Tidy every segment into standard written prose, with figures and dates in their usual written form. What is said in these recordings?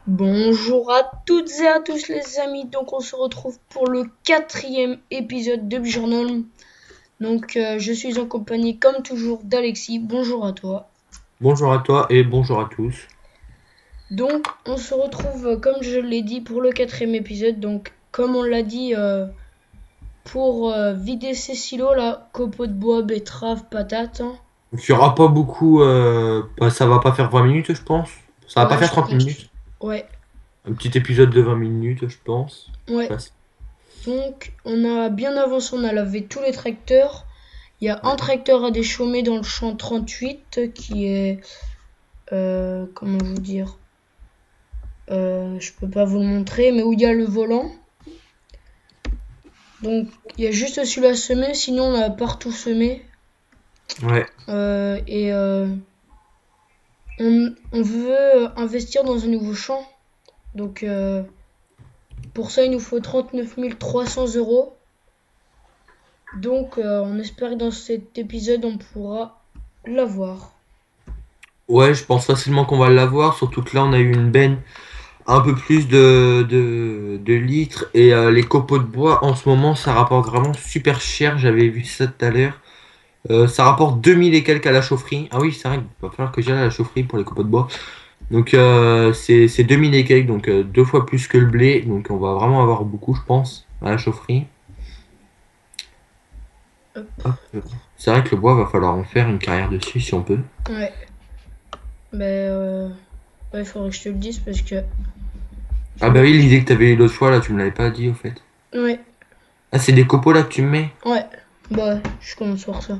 Bonjour à toutes et à tous les amis, donc on se retrouve pour le quatrième épisode de Journal. Donc je suis en compagnie comme toujours d'Alexis, bonjour à toi. Bonjour à toi et bonjour à tous. Donc on se retrouve comme je l'ai dit pour le quatrième épisode, donc comme on l'a dit pour vider ces silos là, copeaux de bois, betteraves, patates. Hein. Donc, il n'y aura pas beaucoup, ça va pas faire 20 minutes, je pense. Ça va pas Ouais, faire 30 minutes. ouais, Un petit épisode de 20 minutes, je pense. ouais. Facile. Donc on a bien avancé, on a lavé tous les tracteurs. Il y a un Ouais. tracteur à déchaumer dans le champ 38 qui est comment vous dire, je peux pas vous le montrer, mais où il y a le volant. Donc il y a juste celui-là à semer, sinon on a partout semé. Ouais. Et on veut investir dans un nouveau champ. Donc pour ça il nous faut 39 300 euros. Donc on espère que dans cet épisode on pourra l'avoir. Ouais, je pense facilement qu'on va l'avoir. Surtout que là, on a eu une benne un peu plus de litres. Et les copeaux de bois, en ce moment, ça rapporte vraiment super cher. J'avais vu ça tout à l'heure. Ça rapporte 2000 et quelques à la chaufferie. Ah oui, c'est vrai qu'il va falloir que j'aille à la chaufferie pour les copeaux de bois. Donc c'est 2000 et quelques, donc deux fois plus que le blé. Donc on va vraiment avoir beaucoup, je pense, à la chaufferie. Hop. Hop. C'est vrai que le bois, va falloir en faire une carrière dessus si on peut. Ouais. Ben ouais, il faudrait que je te le dise parce que Ah je bah me. oui, l'idée que t'avais eu l'autre fois, là, tu me l'avais pas dit au fait. Ouais, Ah, c'est des copeaux là que tu me mets? ouais. Bah ouais, je commence par ça.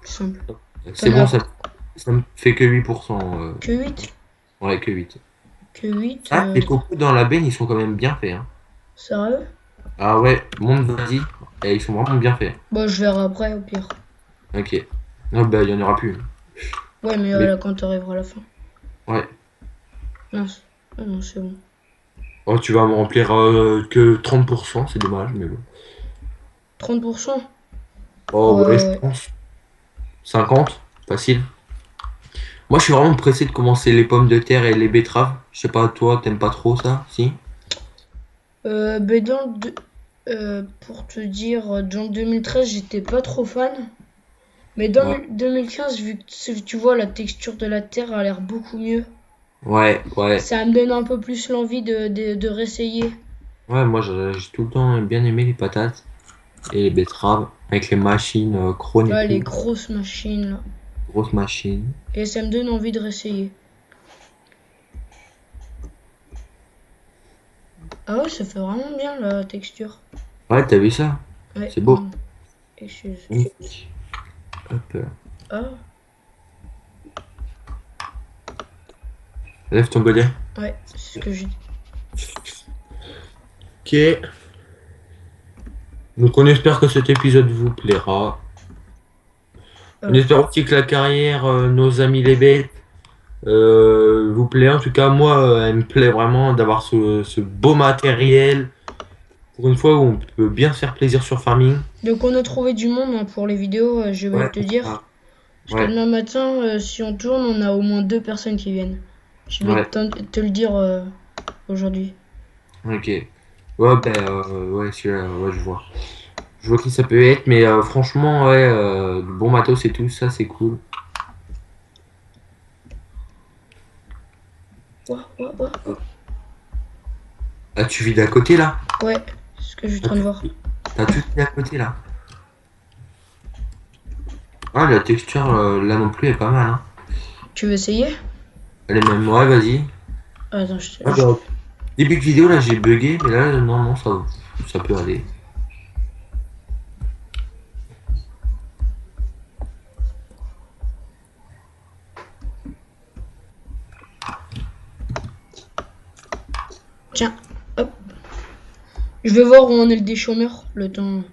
C'est simple. C'est T'en bon, as ça me fait que 8%. que 8. Ouais, que 8. Que 8, Ah, les copeaux dans la benne, ils sont quand même bien faits, hein. sérieux? Ah ouais, monte vas-y. Et ils sont vraiment bien faits. Bah je verrai après au pire. Ok. Ah bah, il y en aura plus. Ouais, mais Mais là quand t'arriveras à la fin. ouais. Non, non, c'est bon. Oh, tu vas me remplir que 30%, c'est dommage, mais bon. 30%. Oh Ouais, ouais, je ouais. pense. 50, facile. Moi, je suis vraiment pressé de commencer les pommes de terre et les betteraves. Je sais pas, toi, t'aimes pas trop ça? Si? Ben pour te dire, dans le 2013, j'étais pas trop fan. Mais dans Ouais. le 2015, vu que tu vois, la texture de la terre a l'air beaucoup mieux. Ouais, ouais. Ça me donne un peu plus l'envie de réessayer. Ouais, moi, j'ai tout le temps bien aimé les patates et les betteraves avec les machines Krone et Ouais, les tout. grosses machines là. Grosse machine. Et ça me donne envie de réessayer. Ah ouais, ça fait vraiment bien la texture. Ouais, t'as vu ça? Ouais, C'est beau. excuse. Magnifique. Hop, Ah, lève ton godet. ouais, c'est ce que j'ai dit. Ok. Donc, on espère que cet épisode vous plaira. On Euh, espère aussi que la carrière, nos amis les bêtes, vous plaît. En tout cas, moi, elle me plaît vraiment d'avoir ce beau matériel. Pour une fois où on peut bien se faire plaisir sur Farming. donc on a trouvé du monde hein, pour les vidéos, je vais Ouais, te dire. ah, Parce que ouais, demain matin, si on tourne, on a au moins deux personnes qui viennent. Je vais ouais, te le dire aujourd'hui. ok. Ouais, ben, ouais, celui-là, ouais, je vois. Je vois qui ça peut être, mais franchement, ouais, du bon matos et tout, ça, c'est cool. Ouah, ouah, ouah, ouah. Ah, tu vis d'à côté, là? Ouais, c'est ce que je suis en Ah, train de voir. t'as tout mis à côté, là. Ah, la texture, là non plus, est pas mal, hein. Tu veux essayer? Elle est même, ouais, vas-y. Attends, Ah, bah, début de vidéo, là, j'ai bugué, mais là, non, non, ça peut aller. tiens, hop. Je vais voir où en est le déchômeur. Le temps.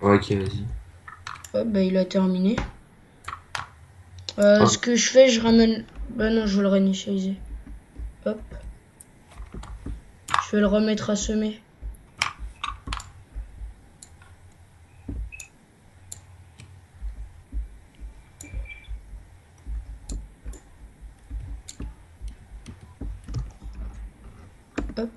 Ouais, ok, vas-y. Hop, bah il a terminé. Ah, Ce que je fais, je ramène. Bah non, je vais le réinitialiser. Hop, je vais le remettre à semer. Hop.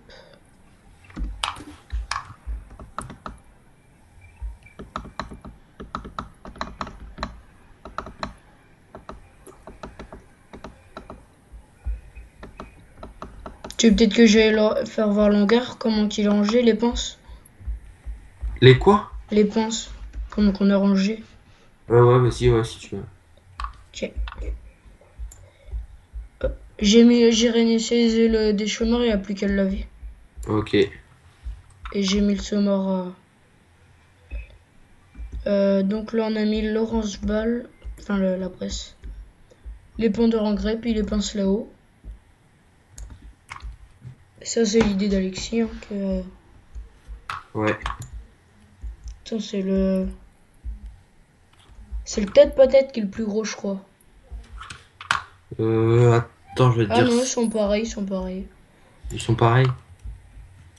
Tu veux peut-être que j'aille faire voir l'hangar, comment il est rangé, les pinces? Les quoi? Les pinces, comment qu'on a rangé. Ouais, vas-y, ouais, si tu veux. Ok. J'ai réinitialisé le déchômeur, il n'y a plus qu'à le laver. Ok. Et j'ai mis le saumon à... donc là on a mis l'orange balle, enfin la presse. Les pendeurs en grès, puis les pinces là-haut. Ça c'est l'idée d'Alexis. Hein, Ouais. ça c'est le... C'est le tête-peut-être qui est le plus gros je crois. Attends, je vais te Ah dire. non, ils sont pareils, ils sont pareils. Ils sont pareils.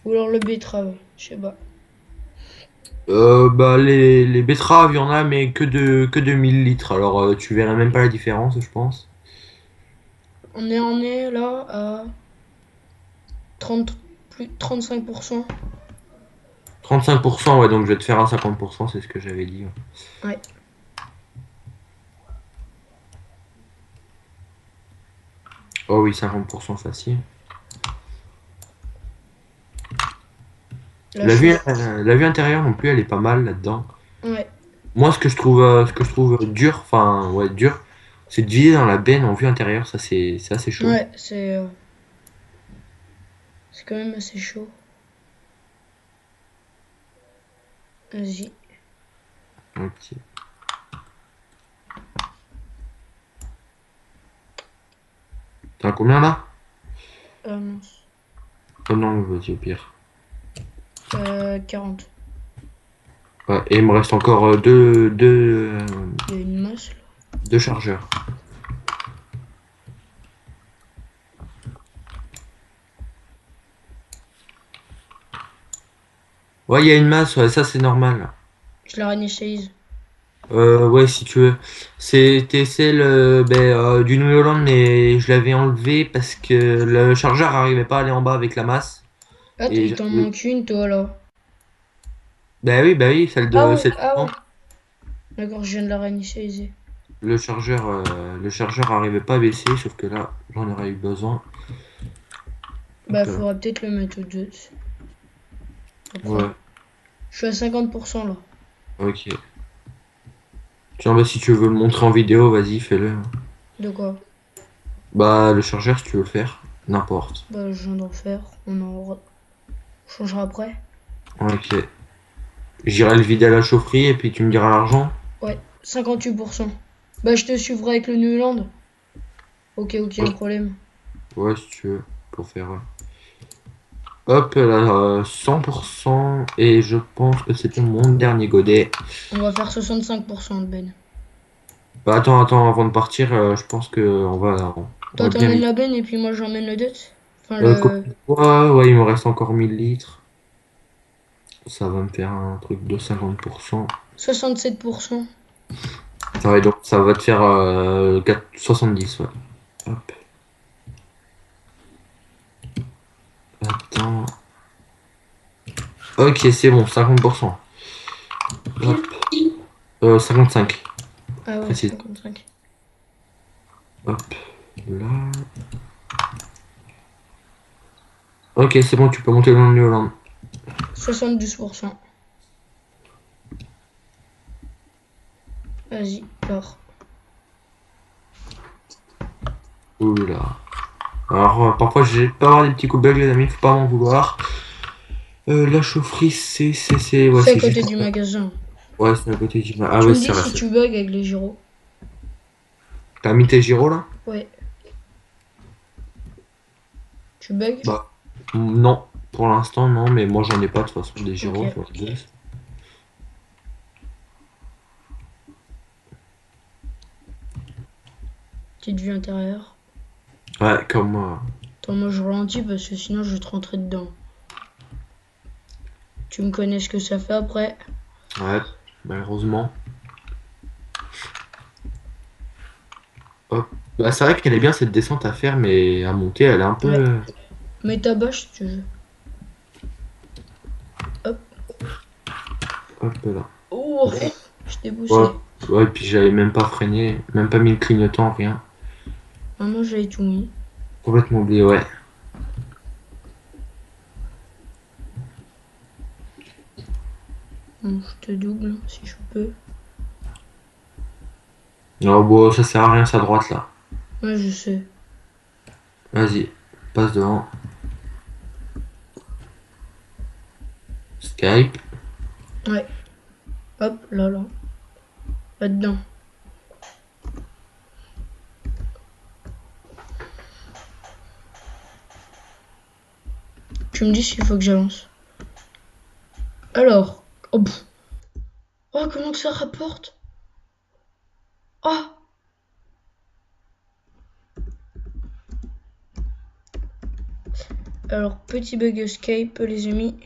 Ou alors le betterave, je sais pas. Bah, les betteraves, il y en a, mais que de 1000 litres. Alors, tu verrais même pas la différence, je pense. On est là à 30, plus de 35%. 35%, ouais, donc je vais te faire un 50%, c'est ce que j'avais dit. Ouais. Oh oui, 50% facile. La La vue intérieure non plus, elle est pas mal là-dedans. Ouais. Moi, ce que je trouve dur, enfin, ouais, dur, c'est de vider dans la benne en vue intérieure, ça c'est assez chaud. Ouais, c'est quand même assez chaud. Vas-y. Ok. T'as combien là? Mince. Oh non, vas-y au pire. 40. Ouais, et il me reste encore Il y a une masse là. deux chargeurs. Ouais, il y a une masse, ouais, ça c'est normal. Je la réinitialise. Ouais, si tu veux. C'était celle du New Holland, mais je l'avais enlevé parce que le chargeur arrivait pas à aller en bas avec la masse. Ah, Et il t'en manque une toi là. bah oui, celle Ah de ouais, celle ah devant. ouais. D'accord, je viens de la réinitialiser. Le chargeur arrivait pas à baisser, sauf que là, j'en aurais eu besoin. Bah, Hop là. faudra peut-être le mettre au 2. Après. Ouais, Je suis à 50% là. ok. Tiens, bah si tu veux le montrer en vidéo, vas-y, fais-le. De quoi? Bah, le chargeur, si tu veux le faire, n'importe. Bah, je viens d'en faire. On en changera après. Ok. J'irai le vider à la chaufferie et puis tu me diras l'argent. Ouais, 58%. Bah, je te suivrai avec le Newland. Ok, ok, un Ouais, problème. ouais, si tu veux, pour faire. Hop là, 100%. Et je pense que c'était mon dernier godet. On va faire 65% de Ben. Bah, attends, avant de partir, je pense que on va Toi, bien t'emmènes vite. la benne et puis moi, j'emmène le dot. Enfin, Côté poids, ouais, il me reste encore 1000 litres. Ça va me faire un truc de 50%. 67%. Ouais, donc ça va te faire 70, ouais. Hop, attends. Ok, c'est bon, 50%. Hop, Pile. 55, Ah ouais, précise. 55. Hop, là. Ok, c'est bon, tu peux monter dans le New Holland. 72%. Vas-y, alors. Oula. Alors, parfois, j'ai pas avoir des petits coups de bug, les amis, faut pas m'en vouloir. La chaufferie, ouais, C'est à c'est côté juste. du magasin. Ouais, c'est à côté du. Ah Tu ouais, me c'est dis vrai. si tu bugs avec les gyros. T'as mis tes gyros là? Ouais. Tu bugs? Bah, non. Pour l'instant, non, mais moi j'en ai pas de toute façon des gyros Ok. sur le jeu. Petite vue intérieure. Ouais, comme moi. Attends, moi je ralentis parce que sinon je vais te rentrer dedans. Tu me connais ce que ça fait après. Ouais, malheureusement. Hop. Bah, c'est vrai qu'elle est bien cette descente à faire, mais à monter, elle est un Ouais. peu. Mets ta bâche si tu veux. Hop là. Oh, je t'ai Ouais, poussé. ouais, puis j'avais même pas freiné, même pas mis le clignotant, rien. Maman, j'avais tout mis. Complètement oublié, ouais. Bon, je te double si je peux. Non, bon, ça sert à rien, sa droite là. Ouais, je sais. Vas-y, passe devant. Skype. Ouais. Hop, là, là. Là-dedans. Tu me dis s'il faut que j'avance. Alors. Oh, oh, comment que ça rapporte? Oh! Alors, petit bug escape, les amis.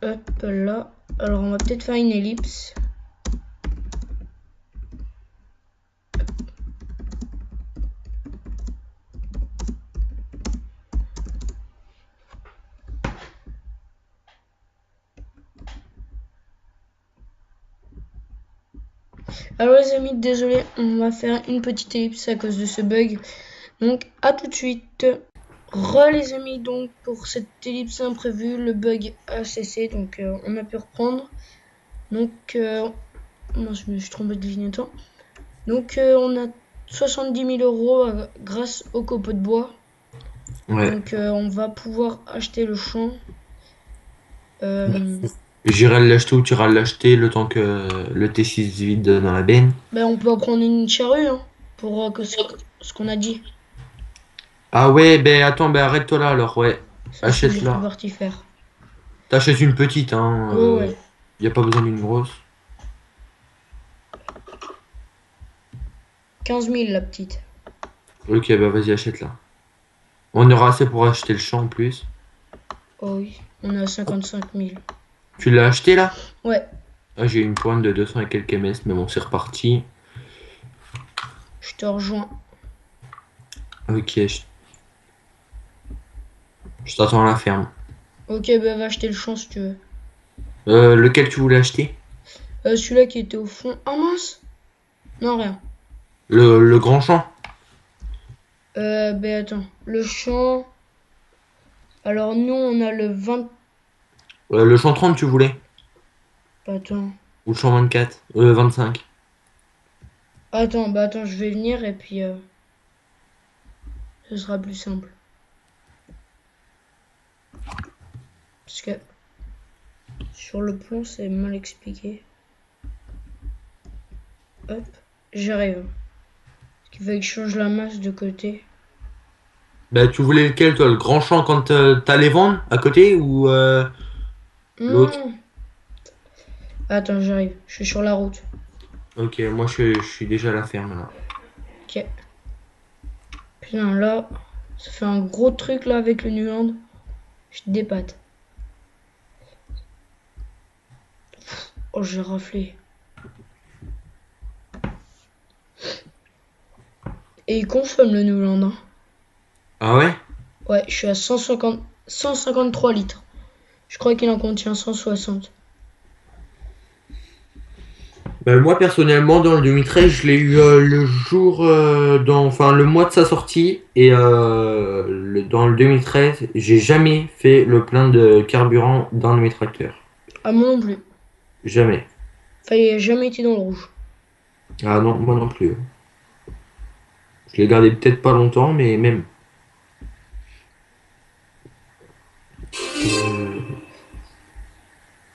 Hop là. Alors, on va peut-être faire une ellipse. Alors les amis, désolé, on va faire une petite ellipse à cause de ce bug. Donc à tout de suite. Les amis, donc pour cette ellipse imprévue, le bug a cessé, donc on a pu reprendre. Donc non, je me suis trompé de clignotant. Donc on a 70 000 euros grâce au copeaux de bois. Ouais. Donc on va pouvoir acheter le champ. J'irai l'acheter ou tu iras l'acheter le temps que le T6 vide dans la benne. Ben, on peut en prendre une charrue hein, pour ce qu'on a dit. Ah ouais, ben attends, ben arrête-toi là alors, ouais. C'est ce que je suis Achète-la. parti faire. T'achètes une petite, hein. Ouais, ouais. Y a pas besoin d'une grosse. 15 000 la petite. Ok, bah vas-y, achète-la. On aura assez pour acheter le champ en plus. Oh oui, on est à 55 000. Tu l'as acheté là? Ouais, Ah, j'ai une pointe de 200 et quelques ms, mais bon, c'est reparti. je te rejoins. Ok, je t'attends à la ferme. Ok, bah va acheter le champ si tu veux. Lequel tu voulais acheter? Celui-là qui était au fond. Ah mince! Non, rien. Le grand champ? Ben attends. Le champ. Alors nous, on a le 20. Le champ 30 tu voulais? Attends. Ou le champ 24? 25. Attends, je vais venir et puis ce sera plus simple. Parce que sur le plan, c'est mal expliqué. Hop, j'arrive. Ce qui fait que je change la masse de côté. Bah, tu voulais lequel, toi? Le grand champ quand t'allais vendre à côté ou l'autre? Non! Attends, j'arrive. Je suis sur la route. Ok, moi je suis déjà à la ferme là. Ok. Putain, là, ça fait un gros truc là avec le Nuland. Je te dépate. Oh, j'ai raflé. Et il consomme le Nuland. Hein. Ah ouais? Ouais, je suis à 153 litres. Je crois qu'il en contient 160. Bah, moi personnellement dans le 2013 je l'ai eu le jour enfin le mois de sa sortie et dans le 2013 j'ai jamais fait le plein de carburant dans mes tracteurs. Ah, moi non plus. Jamais. Enfin, il a jamais été dans le rouge. Ah non, moi non plus. Je l'ai gardé peut-être pas longtemps mais même.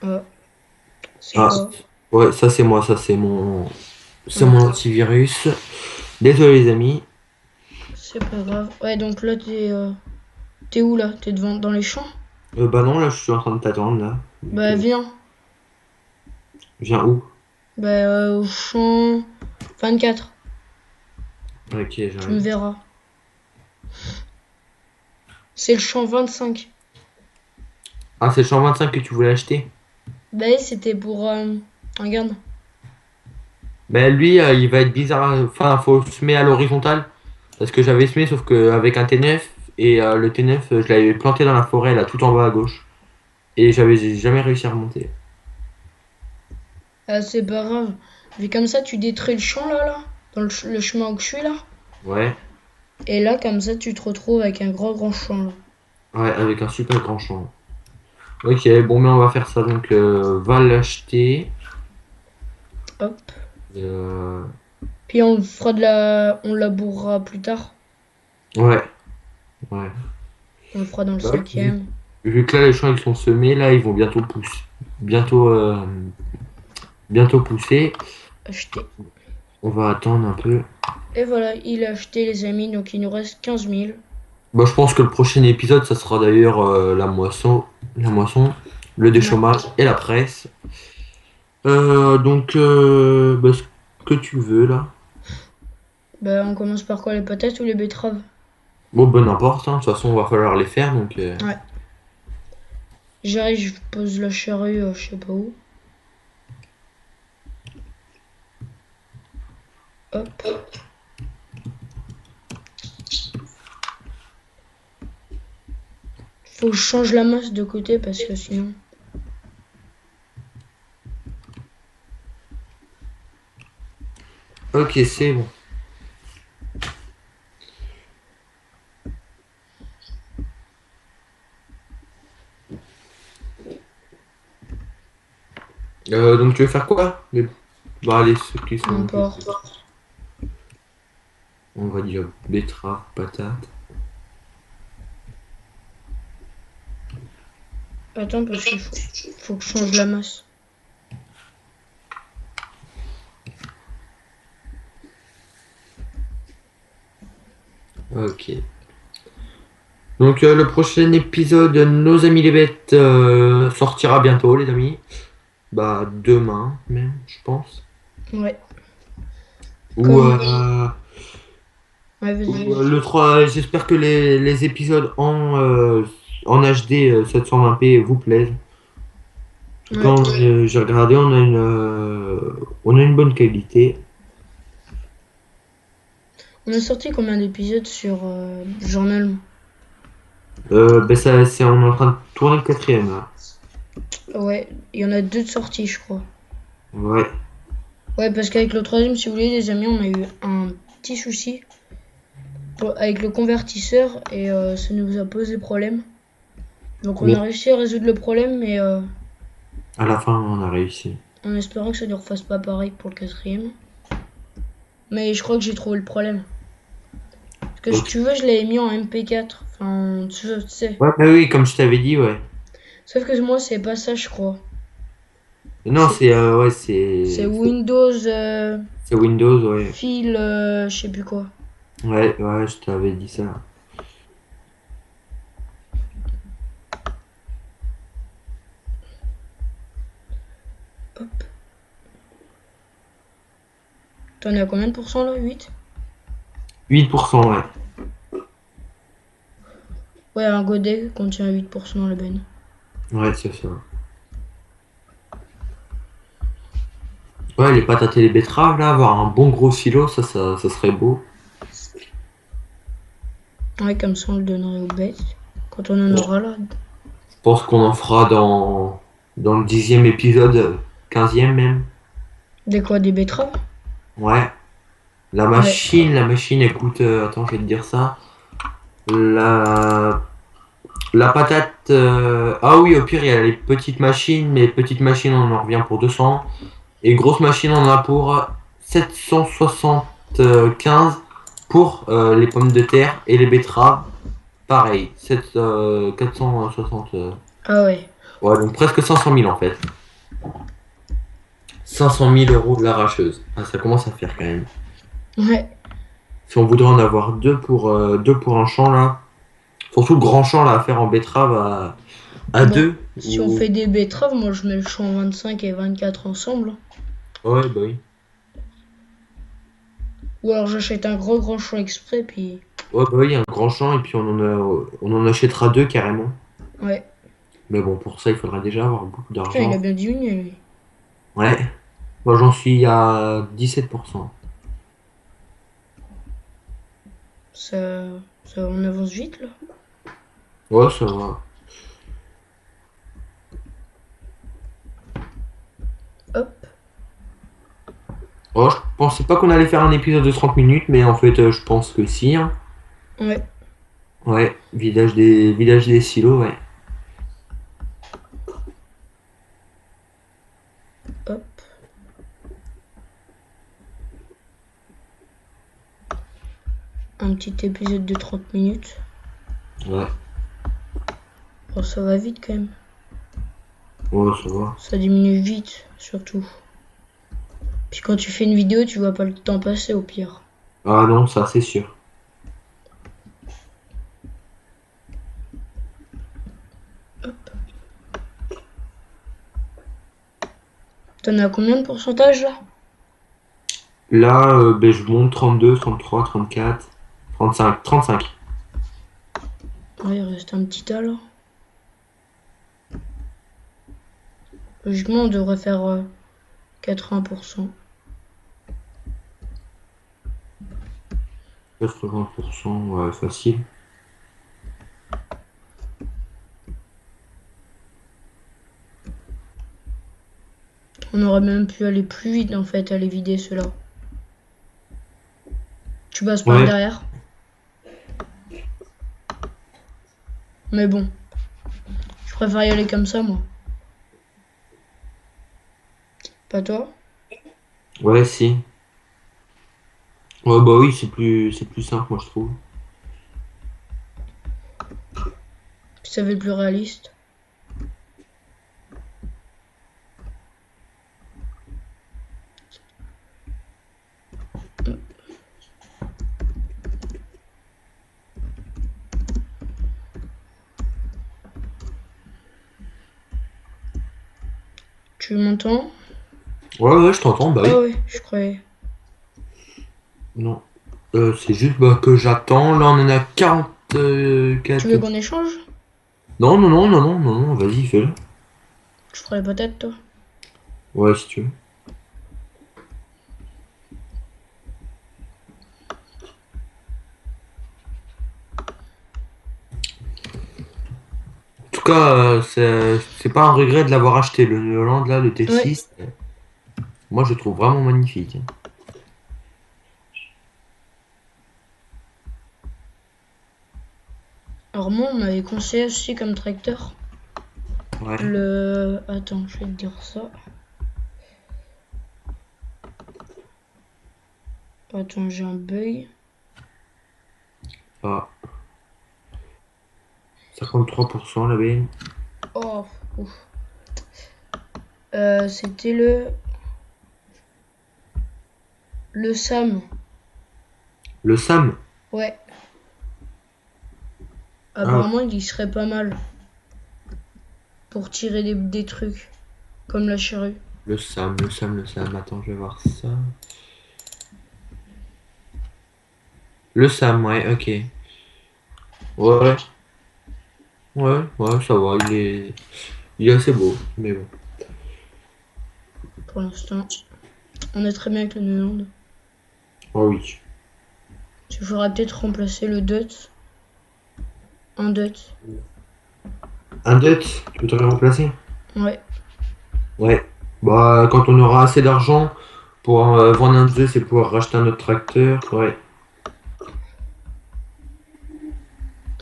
Euh, Ah, c'est Ah quoi? ouais, ça c'est moi, ça c'est mon Ah, antivirus. Désolé les amis. c'est pas grave. Ouais, donc là, t'es où là? T'es devant dans les champs? Bah non là je suis en train de t'attendre là. Donc, Bah, viens. viens où? Bah, au champ 24. Ok, Tu me j'arrive. verras. C'est le champ 25. Ah c'est le champ 25 que tu voulais acheter? Bah, c'était pour. Regarde. Ben lui, il va être bizarre. Enfin, faut se mettre à l'horizontale. Parce que j'avais semé, sauf qu'avec un T9, et le T9, je l'avais planté dans la forêt, là, tout en bas à gauche. Et j'avais jamais réussi à remonter. Ah, c'est pas grave. Mais comme ça, tu détruis le champ là, dans le chemin où je suis là. Ouais, Et là, comme ça, tu te retrouves avec un grand champ là. ouais, avec un super grand champ. Ok, bon, mais on va faire ça. Donc, va l'acheter. Hop. Euh, Puis on fera on labourera plus tard. Ouais, ouais. On le fera dans le Bah, vu, cinquième. vu que là, les champs, ils sont semés, là, ils vont bientôt pousser. Bientôt, bientôt pousser. Acheter. On va attendre un peu. Et voilà, il a acheté les amis, donc il nous reste 15 000. Bah, je pense que le prochain épisode, ça sera d'ailleurs la moisson, le Ouais. déchômage et la presse. Donc, bah, ce que tu veux là. Bah, on commence par quoi, les patates ou les betteraves? Bon, ben n'importe, hein. De toute façon, on va falloir les faire. Donc, Ouais. J'arrive, je pose la charrue, je sais pas où. Hop. Faut que je change la masse de côté parce que sinon. ok, c'est bon. Donc, tu veux faire quoi? Bah, allez, ceux qui sont un peu. N'importe. On va dire betterave, patate. Attends, parce faut que je change la masse. Ok. Donc, le prochain épisode de Nos Amis les Bêtes sortira bientôt, les amis. Bah, demain même, je pense. Ouais. Ou, Comme. Ouais, vas-y. le 3, j'espère que les épisodes en HD 720p vous plaisent. Ouais. Quand j'ai regardé, on a une bonne qualité. On a sorti combien d'épisodes sur Journal? Ben on est en train de tourner le quatrième là. Ouais, il y en a deux de sorties, je crois. Ouais. Ouais, parce qu'avec le troisième, si vous voulez, les amis, on a eu un petit souci avec le convertisseur et ça nous a posé problème. Donc on Mais a réussi à résoudre le problème, mais à la fin, on a réussi. en espérant que ça ne refasse pas pareil pour le quatrième. Mais je crois que j'ai trouvé le problème. Parce que si Ok. tu veux, je l'avais mis en MP4. Enfin, tu sais. Ouais, bah oui, comme je t'avais dit, ouais. Sauf que moi, c'est pas ça, je crois. Non, C'est ouais, c'est Windows c'est Windows, ouais. fil, je sais plus quoi. Ouais, ouais, je t'avais dit ça. Hop. T'en es à combien de pourcents là? 8? 8%, ouais. Ouais, un godet contient 8% dans la benne. Ouais, c'est ça. Ouais, les patates et les betteraves, là, avoir un bon gros silo, ça serait beau. Ouais, comme ça on le donnerait aux bêtes. Quand on en Je aura là. pense qu'on en fera dans le 10e épisode, 15e même. Des quoi? Des betteraves? Ouais. Ouais. La machine, écoute, attends, je vais te dire ça. La, la patate, ah oui, au pire, il y a les petites machines, mais petites machines, on en revient pour 200. Et grosse machine, on en a pour 775 pour les pommes de terre et les betteraves. Pareil, 460. Ah ouais. Ouais, donc presque 500 000 en fait. 500 000 € de l'arracheuse. Ah, ça commence à faire quand même. Ouais. Si on voudrait en avoir deux pour un champ là, surtout le grand champ là à faire en betterave à Bon, deux. si on fait des betteraves, moi je mets le champ 25 et 24 ensemble. Ouais, bah oui. Ou alors j'achète un grand champ exprès, puis. Ouais, bah oui, un grand champ et puis on en achètera deux carrément. Ouais. Mais bon, pour ça, il faudra déjà avoir beaucoup Putain, il a d'argent. bien diminué lui. Ouais. Moi, j'en suis à 17%. Ça, on avance vite là. Ouais, ça va. Hop. Oh, je pensais pas qu'on allait faire un épisode de 30 minutes, mais en fait, je pense que si, hein. Ouais. Ouais, vidage des silos, ouais. Hop. Un petit épisode de 30 minutes. Ouais, Oh, ça va vite quand même. ouais, ça va. Ça diminue vite, surtout. Puis quand tu fais une vidéo, tu vois pas le temps passer au pire. Ah non, ça, c'est sûr. T'en as combien de pourcentage là? Là, ben, je monte 32, 33, 34, 35, 35. Ouais, il reste un petit tas là. Logiquement, on devrait faire 80%. 80%, ouais, facile. On aurait même pu aller plus vite en fait, aller vider ceux-là. Tu passes par Ouais, derrière. Mais bon, je préfère y aller comme ça moi. Pas toi? ouais, si. Ouais, bah oui, c'est plus simple, moi, je trouve. Puis ça fait le plus réaliste. Tu m'entends? Ouais, ouais, je t'entends, bah Ah oui. ouais, je croyais. Non. C'est juste bah, que j'attends. Là, on en a Tu veux 44. qu'on échange? Non, non, non, non, non, non, non, vas-y, fais-le. Je ferais peut-être toi. Ouais, si tu veux. En tout cas, c'est pas un regret de l'avoir acheté. Le Hollande, là, le Ouais. T6, moi, je le trouve vraiment magnifique. Alors moi, on m'avait conseillé aussi comme tracteur. Ouais. Le... Attends, je vais te dire ça. Attends, j'ai un bug. Ah, 53% la BN. Oh, ouf. C'était le Sam. Le Sam. Ouais. Ah, Apparemment, il serait pas mal pour tirer des trucs comme la charrue. le Sam, le Sam, le Sam. Attends, je vais voir ça. Le Sam, ouais, ok. Ouais, ouais, ouais, ça va. Il est assez beau, mais bon. Pour l'instant, on est très bien avec le Neuland. Oh oui. Il faudra peut-être remplacer le Dut. Un Dut. Un dot, tu peux te le remplacer? Ouais. Ouais. Bah, quand on aura assez d'argent pour vendre un Zeus et pouvoir racheter un autre tracteur, ouais.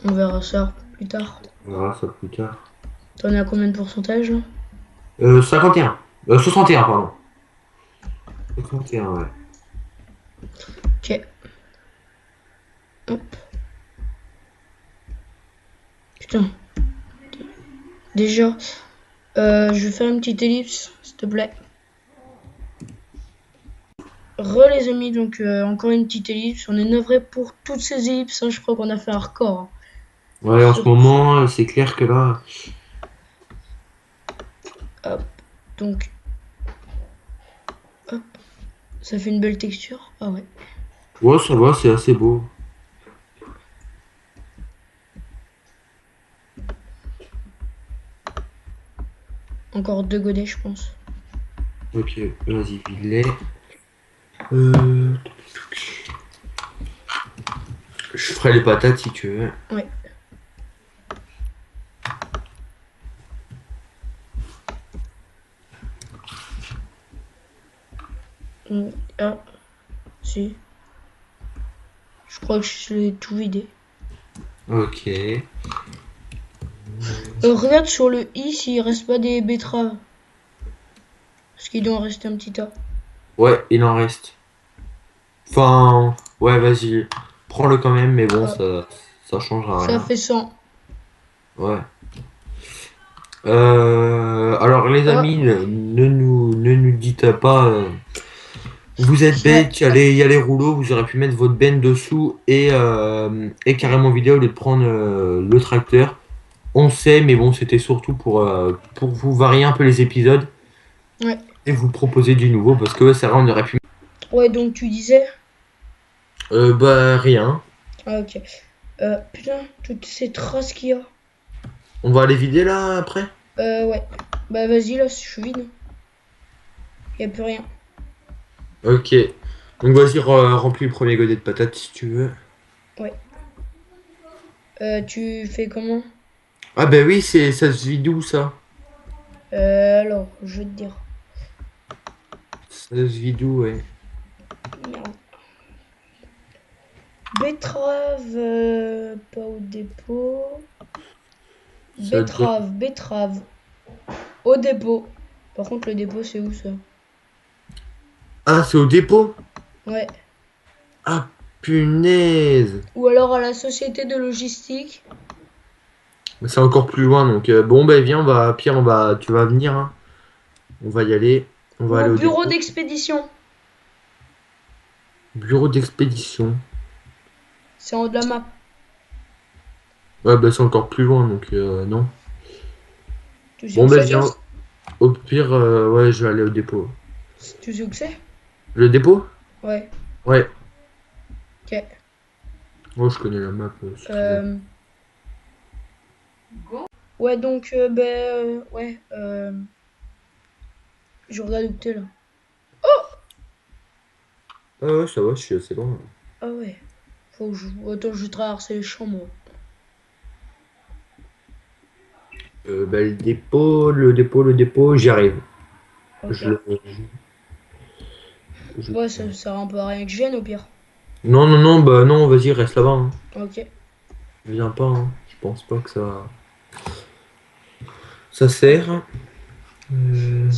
On verra ça plus tard. On verra ça plus tard. T'en as combien de pourcentage là? 51. 61, pardon. 61, ouais. Ok. Hop. Putain. Déjà, je vais faire une petite ellipse, s'il te plaît. Les amis, donc encore une petite ellipse. On est navré pour toutes ces ellipses, hein. Je crois qu'on a fait un record, hein. Ouais, en ce moment, c'est clair que là. Hop. Donc, hop. Ça fait une belle texture. Ah ouais. Ouais, ça va, c'est assez beau. Encore deux godets, je pense. Ok, vas-y, vide-les. Euh, Je Je ferai les patates si tu veux. Ouais. Ah, si. Je crois que je l'ai tout vidé. Ok. Regarde sur le i s'il reste pas des betteraves. Parce qu'il doit en rester un petit tas. Ouais, il en reste. Enfin, ouais, vas-y. Prends-le quand même, mais bon, ça changera Ça rien. fait 100. Ouais. Alors les Ah, amis, ne nous dites pas vous êtes ouais. bête, il y a les rouleaux, vous aurez pu mettre votre benne dessous et carrément vidéo au lieu de prendre le tracteur. On sait, mais bon, c'était surtout pour vous varier un peu les épisodes Ouais. et vous proposer du nouveau parce que ouais, c'est vrai, on aurait pu. Ouais, donc tu disais. Bah rien. Ah, ok. Putain, toutes ces traces qu'il y a. On va aller vider là après? Ouais. Bah, vas-y, là, je suis vide. Y a plus rien. Ok. Donc vas-y, remplis le premier godet de patates si tu veux. Ouais. Tu fais comment? Ah bah oui, ça se vide où ça? Alors, je vais te dire. Ça se vide où, ouais. Merde. Betterave, pas au dépôt. Ça doit- Betterave. Au dépôt. Par contre, le dépôt, c'est où ça? Ah, c'est au dépôt? Ouais. Ah, punaise! Ou alors à la société de logistique. Mais c'est encore plus loin, donc bon, bah viens, Pierre, tu vas venir, hein. On va y aller. On va Ou aller au au bureau dépôt. d'expédition. Bureau d'expédition. C'est en haut de la map. Ouais, bah c'est encore plus loin, donc non. Tu sais Bon, où bah c'est, toi? viens. Au pire, ouais, je vais aller au dépôt. Tu sais où c'est? Le dépôt? Ouais. Ouais. Ok. Oh, je connais la map, c'est très bien. Euh, Ouais, donc, ouais. Je regarde où t'es là. Ah ouais, ça va, je suis assez loin. Ah ouais. Faut que je. Attends, je vais traverser les champs, moi. Bah, le dépôt, j'y arrive. Je Ok. le. je- Ouais, ça sert un peu à rien que je vienne au pire. Non, non, non, bah non, vas-y, reste là-bas, hein. Ok. Viens pas, hein. Je pense pas que ça sert. Euh,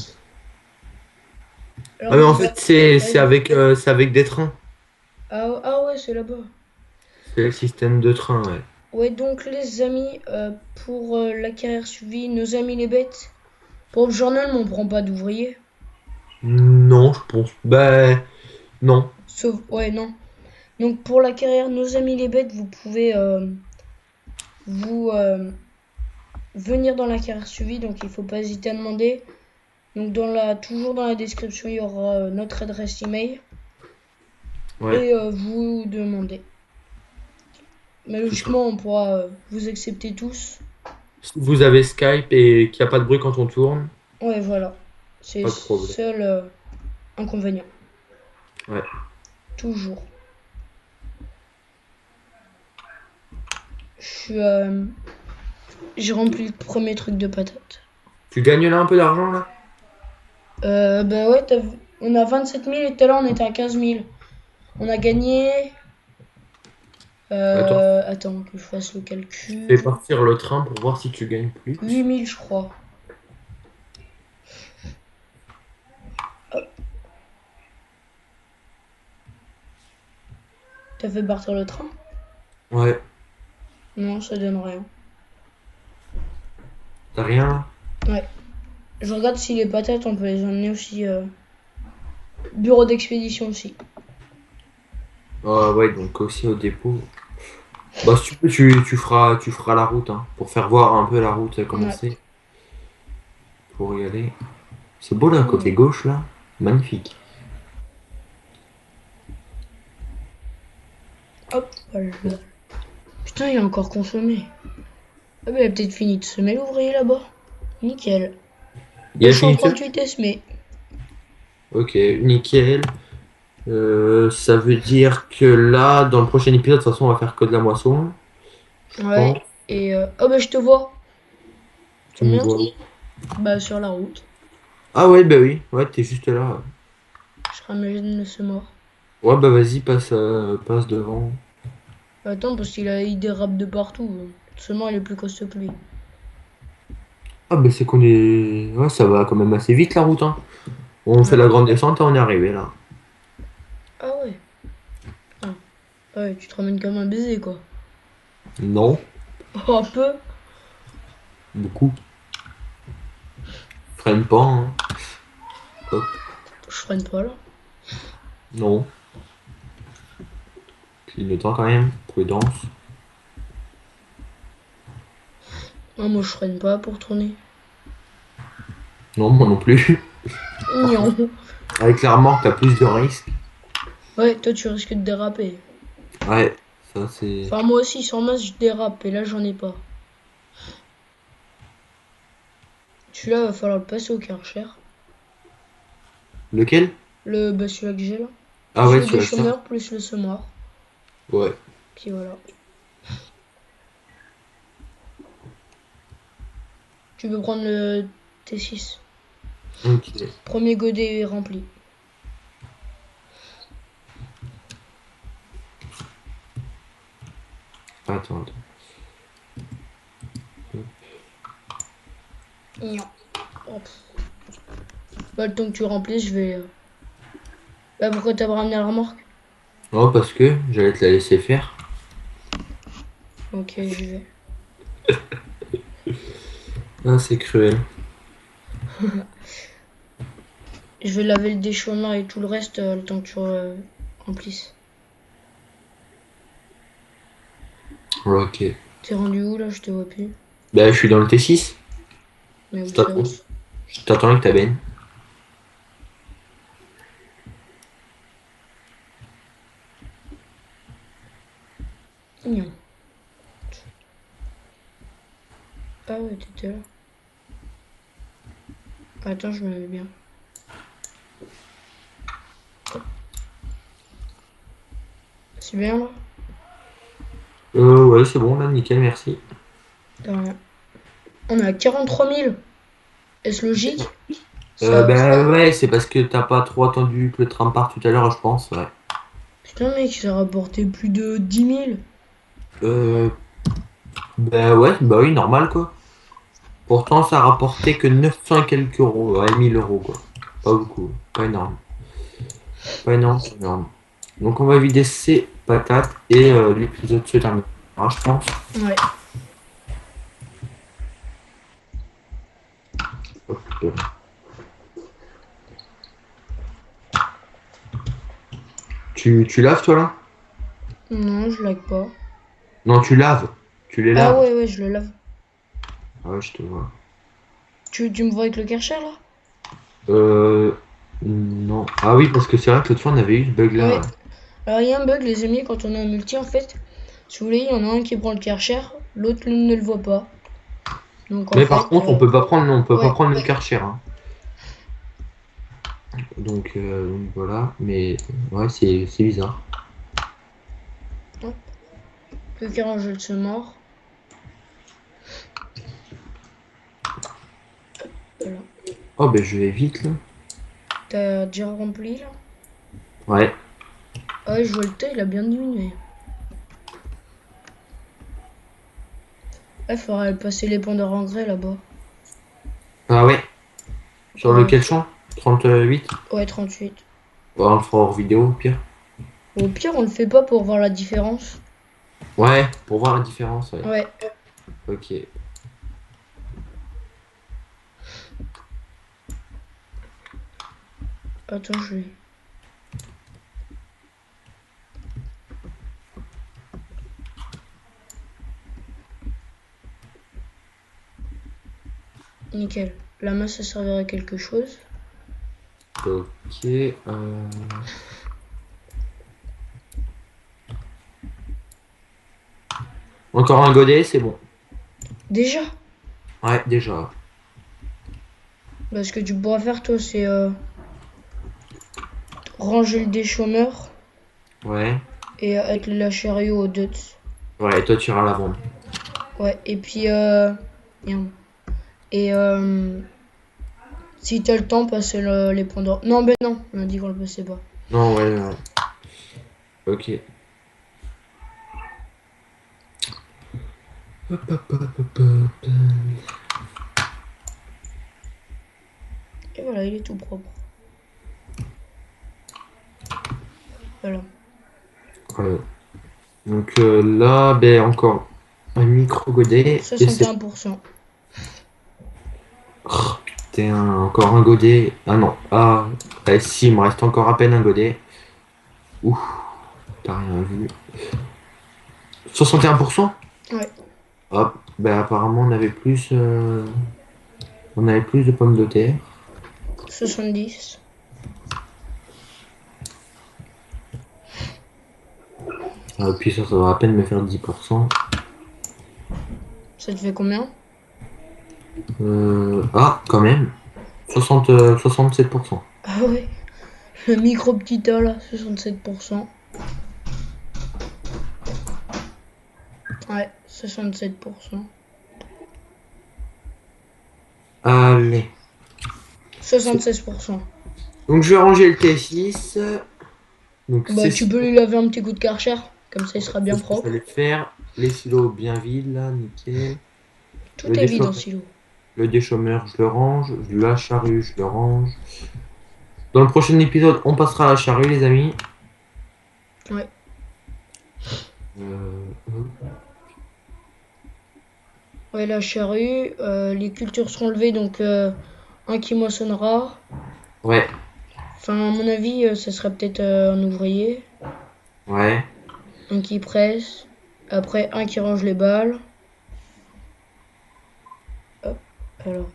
Ah Alors, mais en je vais. fait c'est Vas-y. avec des trains. Ah ouais, c'est là-bas. C'est le système de train, ouais. Ouais, donc, les amis, pour la carrière suivie, nos amis les bêtes. Pour le journal, mais on prend pas d'ouvriers. Non, je pense. Bah non. Sauf. Ouais, non. Donc, pour la carrière, nos amis les bêtes, vous pouvez vous venir dans la carrière suivie. Donc, il faut pas hésiter à demander. Donc toujours dans la description, il y aura notre adresse email Ouais. et vous demandez. Mais C'est ça. logiquement, on pourra vous accepter tous. Si vous avez Skype et qu'il n'y a pas de bruit quand on tourne, Ouais, voilà. C'est le pas de problème. seul inconvénient. Ouais. Toujours. J'ai rempli le premier truc de patate. Tu gagnes là un peu d'argent là? Bah ouais, on a 27 000 et tout à l'heure on était à 15 000. On a gagné. Attends, Attends que je fasse le fais calcul. partir le train pour voir si tu gagnes plus. 8 000, je crois. Hop. T'as fait partir le train? Ouais. Non, ça donne rien. T'as rien là? Ouais. Je regarde si les patates, on peut les emmener aussi. Bureau d'expédition aussi. Ah ouais, donc aussi au dépôt. Bah si tu peux, tu feras la route, hein, pour faire voir un peu la route comment Ouais. c'est. Pour y aller. C'est beau là, côté Hmm. gauche là. Magnifique. Hop, voilà. Putain, il a encore consommé. Ah, mais il a peut-être fini de semer l'ouvrier là-bas. Nickel. Il Le a champ fini de se... 38 est semé. Ok, nickel. Ça veut dire que là, dans le prochain épisode, de toute façon, on va faire que de la moisson. Je pense. Ouais. Et oh bah je te vois. Tu me Combien? vois. Bah sur la route. Ah ouais, bah oui. Ouais, t'es juste là. Je ramène le semoir. Ouais, bah vas-y, passe devant. Attends, parce il dérape de partout. Le semoir il est plus costaud que lui. Ah bah c'est qu'on est... Ouais, ça va quand même assez vite la route, hein. On fait Ouais. la grande descente et on est arrivé là. Ah ouais. Ah. Ouais, tu te ramènes comme un baiser quoi. Non, Oh un peu. beaucoup. Freine pas, hein. Hop. Je freine pas là. Non. Clignotant quand même. Prudence. Ah, moi je freine pas pour tourner. Non, moi non plus. Non. Avec la remorque, t'as plus de risques. Ouais, toi tu risques de déraper. Ouais, ça c'est... Enfin moi aussi sans masse je dérape et là j'en ai pas. Celui-là va falloir le passer au Karcher. Lequel? Bah celui-là que j'ai là. Ah Plus ouais, le tu vas le faire. déchômeur, plus le semoir. Ouais. Puis voilà. Tu peux prendre le T6. Ok. Premier godet est rempli. Attends. Non. Hop. Bah, le temps que tu remplisses, je vais. Bah, pourquoi t'as pas ramené la remorque? Oh, parce que j'allais te la laisser faire. Ok, j'y vais. Ah, c'est cruel. Je vais laver le déchômeur et tout le reste le temps que tu remplisses. Ok. T'es rendu où là? Je te vois plus. Bah, je suis dans le T6. Mais Je où ça? t'attends. Je t'attends avec ta benne. Non. Ah ouais, t'étais là. Attends, je me mets bien. C'est bien là? Ouais, c'est bon, là, nickel, merci. De rien. On est à 43 000. Est-ce logique? Ça. Bah, ouais, c'est parce que t'as pas trop attendu que le tram parte tout à l'heure, je pense, ouais. Putain, mec, ça a rapporté plus de 10 000. Euh, Bah ouais, bah oui, normal, quoi. Pourtant, ça rapportait que 900 et quelques euros, ouais, 1000 euros, quoi. Pas beaucoup, pas énorme. Pas énorme, c'est énorme. Donc, on va vider ces patates et l'épisode se termine. Alors, je pense. Ouais. Hop. Tu laves, toi, là? Non, je lag pas. Non, tu laves. Tu les Ah laves. ouais, ouais, je le lave. Ah ouais, je te vois. Tu me vois avec le Karcher là? Euh... Non. Ah oui, parce que c'est vrai que l'autre fois, on avait eu ce bug-là. Ouais. Alors il y a un bug les amis quand on est en multi en fait. Si vous voulez, il y en a un qui prend le Karcher, l'autre ne le voit pas. Donc en Mais par fait, contre, on peut pas prendre, on peut pas ouais. prendre le Karcher, hein. Donc voilà, mais ouais, c'est bizarre. Plus qu'à ranger le semoir. Voilà. Oh, ben je vais vite là. T'as déjà rempli là? Ouais. Ah ouais, je vois le temps, il a bien diminué. Il faudrait passer l'épandeur engrais là-bas. Ah ouais. Sur Ouais. lequel champ? 38. Ouais, 38. Ouais, on le fera hors vidéo au pire. Au pire, on le fait pas pour voir la différence. Ouais, pour voir la différence, ouais. Ouais. Ok. Attends, je vais. Nickel. La masse, ça servira à quelque chose. Ok. Encore un godet, c'est bon. Déjà? Ouais, déjà. Bah, ce que tu pourras faire, toi, c'est ranger le déchômeur Ouais. et être la chariot au Duts. Ouais, et toi, tu iras la vendre. Ouais, et puis, merde. Et si t'as le temps, passer les points d'or. Non, ben non, on a dit qu'on le passait pas. Non, ouais, ouais. Ok. Hop, hop, hop, hop, hop. Et voilà, il est tout propre. Voilà. Ouais. Donc là, ben encore un micro godet. Et c'est 61%. oh, putain, encore un godet. Ah non. Ah, ouais, si, il me reste encore à peine un godet. Ouh, t'as rien vu. 61%. Ouais, Hop, ben apparemment on avait plus de pommes de terre. 70. Puis ça va à peine me faire 10%. Ça te fait combien? Ah, quand même. 67%. Ah ouais, le micro petit A là, 67%. Ouais, 67%. Allez. 76%. Donc je vais ranger le T6. Donc Bah, c'est tu peux lui laver un petit coup de Karcher, comme ça il sera bien ce qu'il propre. fallait faire. Les silos bien vides là, nickel. Le Tout est vide en déchauffeur, silo. le déchauffeur, je le range. La charrue, je le range. Dans le prochain épisode, on passera à la charrue, les amis. Ouais. Euh, Ouais, la charrue, les cultures seront levées, donc un qui moissonnera. ouais, Enfin, à mon avis, ça serait peut-être un ouvrier. ouais. Un qui presse. Après, un qui range les balles. Hop, alors.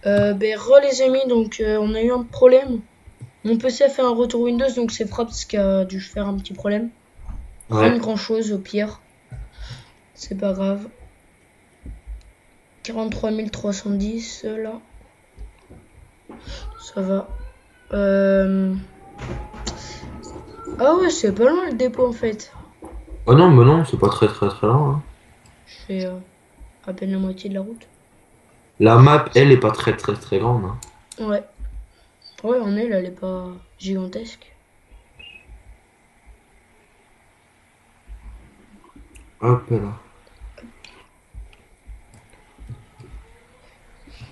Ben, les amis, donc on a eu un problème. Mon PC a fait un retour Windows, donc c'est Fraps qui a dû faire un petit problème. Rien Ouais. de grand chose au pire. C'est pas grave. 43 310 là. Ça va. Ah ouais, c'est pas loin le dépôt en fait. Oh non, mais non, c'est pas très très très lent, hein. Je fais à peine la moitié de la route. La map, elle, est pas très très très grande, hein. Ouais. Ouais, en elle est pas gigantesque. Hop là.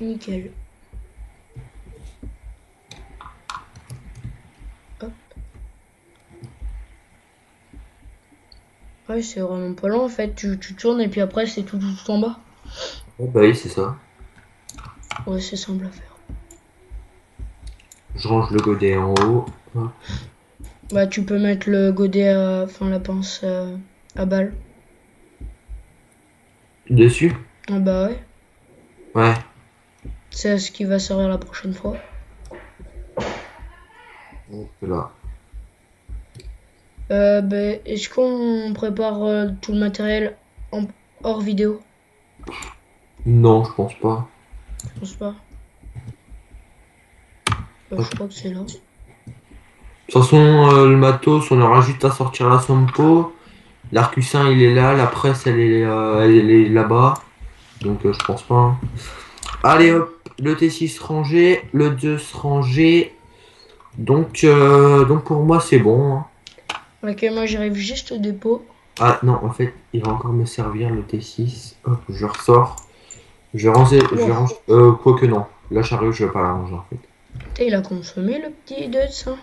Nickel. Hop. Ouais, c'est vraiment pas long en fait. Tu tournes et puis après c'est tout en bas. Oh, bah oui, c'est ça. Ouais, c'est simple à faire. Je range le godet en haut. Hop. Bah, tu peux mettre le godet, enfin la pince à balle. Dessus? Ah bah ouais. Ouais. C'est à ce qui va servir la prochaine fois. Hop là. Bah, est-ce qu'on prépare tout le matériel hors vidéo? Non, je pense pas. Je pense pas. Je Hop. crois que c'est là. De toute façon, le matos, on aura juste à sortir la Sompo. L'Arcussin, il est là. La presse, elle est là-bas. Donc, je pense pas, hein. Allez, hop. Le T6 rangé. Le 2 rangé. Donc pour moi, c'est bon, hein. Ok, moi j'arrive juste au dépôt. Ah non, en fait, il va encore me servir le T6. Hop, je ressors. Je range. Je Wow. range. Quoique non. La charrue, je vais pas la ranger, en fait. Putain, il a consommé le petit Dutz, hein.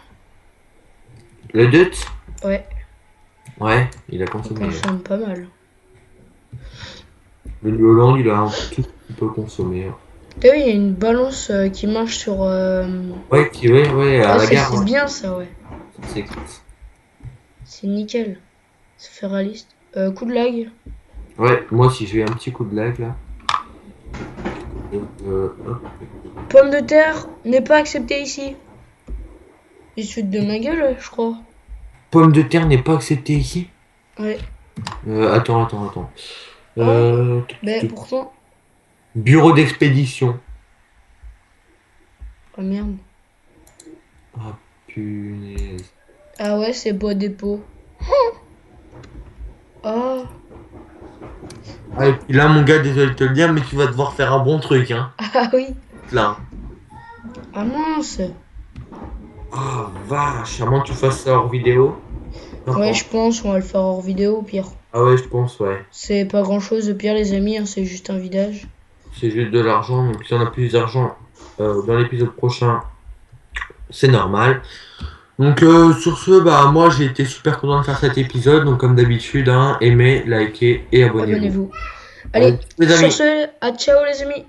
Le Dut? Ouais, Ouais, il a il consommé. consomme pas mal. Le New Holland, il a un tout petit peu consommé. T'as vu, il y a une balance qui marche sur. Ouais, ouais, à Ah, la ça gare, c'est ouais. bien ça, ouais. C'est C'est nickel. Ça fait réaliste. Coup de lag. ouais, moi aussi, j'ai eu un petit coup de lag là. Hop. Pomme de terre n'est pas acceptée ici. Il se fout de ma gueule, je crois. Pomme de terre n'est pas acceptée ici. Ouais. Attends. Oh, Euh, ben pourtant. Bureau d'expédition. Oh merde. Ah, punaise. Ah ouais, c'est bois dépôt. Oh. Ah, et puis là, mon gars, désolé de te le dire, mais tu vas devoir faire un bon truc, hein. Ah oui. Là. Ah mince. Ah, vache, à moins que tu fasses ça hors vidéo. Ouais, Encore. je pense, on va le faire hors vidéo au pire. Ah ouais, je pense, ouais. C'est pas grand chose, au pire les amis, hein, c'est juste un vidage. C'est juste de l'argent, donc si on a plus d'argent dans l'épisode prochain, c'est normal. Donc sur ce, bah moi j'ai été super content de faire cet épisode. Donc comme d'habitude, hein, aimez, likez et abonnez-vous. Abonnez-vous. Allez, Allez, les sur amis. ce, à ciao les amis.